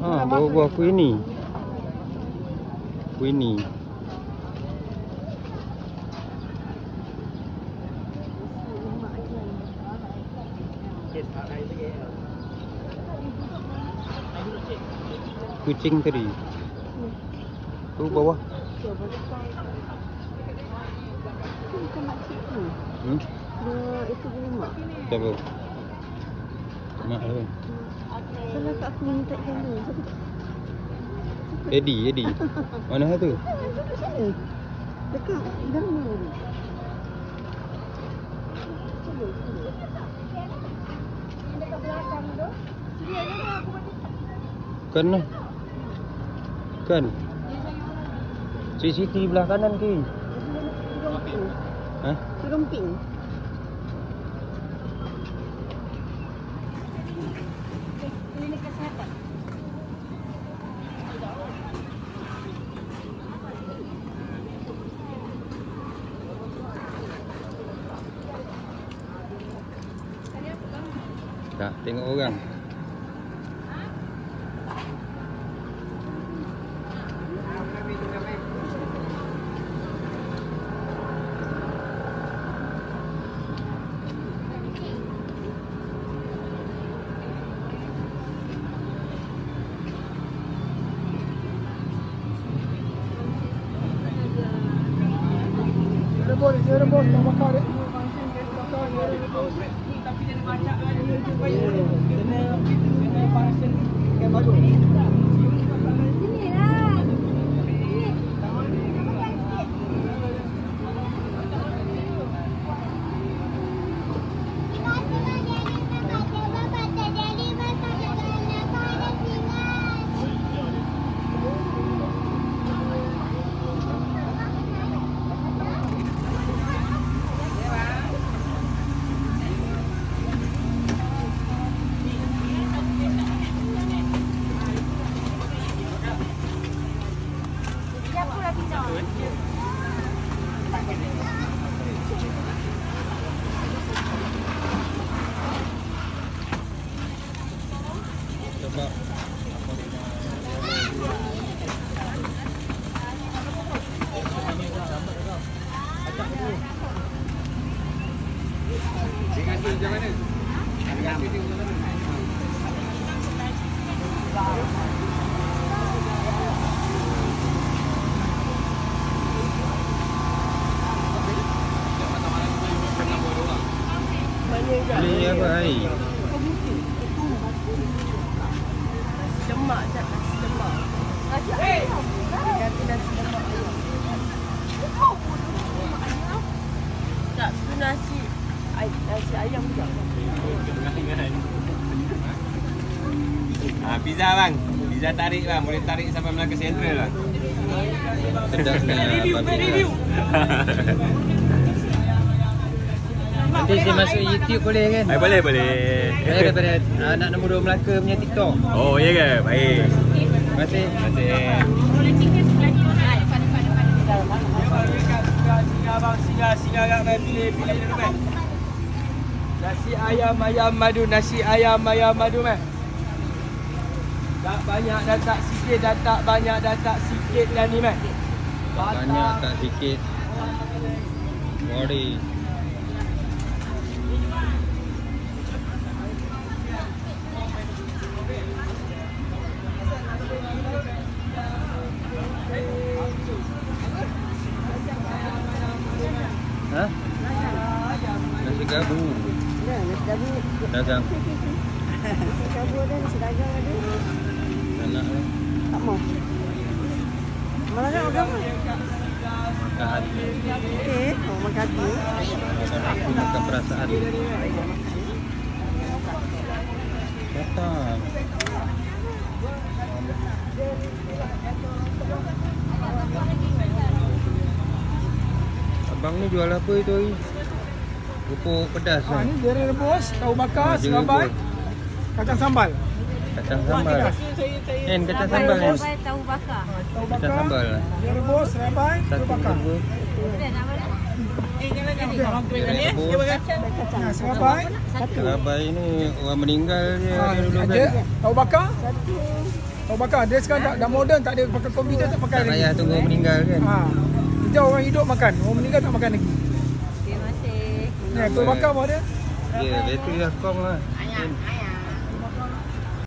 Ha, buah-buah kuini. Kuini. Kucing tadi. Tu bawah. Itu punya mak. Siapa? Mak apa? Salah kat aku minta handle. Eddie. Mana tu? Dekat dalam ni. Dekat belakang tu. Sini ada aku Kan lah. Kan. CCTV belah kanan ke? Ha? Serumping. Klinik kesehatan. Tak, tengok orang. Dia rebus, tak bakar dia. Kena function yang baru. Sebab beli apa air? Lemak tak nasi lemak. Nasi ayam. Ganti nasi lemak. Tak, tu nasi ayam juga. Pizza bang. Pizza tarik bang. Boleh tarik sampai Melaka Central bang. Sedapnya review. Nanti saya masuk YouTube boleh kan? Boleh. Saya daripada anak nombor 2 Melaka punya TikTok. Oh, ya ke? Baik. Terima kasih. Singa agak main pilih dulu kan. Nasi ayam madu, nasi ayam madu meh. Tak banyak dah tak sikit, dah tak banyak dah tak sikit dah ni meh. Banyak tak sikit. Mari. Ha? Nasi gabu. Ya, nasi gabu. Dagang. Nasi gabu ada, nasi dagang ada. Anak lah. Tak mau. Mana nak order apa? Makan hati. Okey, mau makan hati. Makan hati, makan perasaan. Datang. Abang ni jual apa itu hari? Pupuk pedas lah. Ni jerih rebus, tahu bakar, Jerih serabai, rebus. kacang sambal. Kacang sambal. Kacang sambal kan? Tahu bakar. Tahu Kacang bakar, sambal lah. jerih rebus, serabai, tahu Satu bakar. dua. Jerih rebus. Nah, serabai, Serabai ni orang meninggal dia dulu aja, kan. tahu bakar, Satu. Tahu bakar. Dia sekarang dah moden, tak ada pakai komputer, tak pakai Tak lagi. payah tunggu meninggal kan. Kita orang hidup makan, orang meninggal tak makan lagi. Terima kasih. Ni, kuih bakar pun ada. Ya, bateri dah kom lah. Ayah.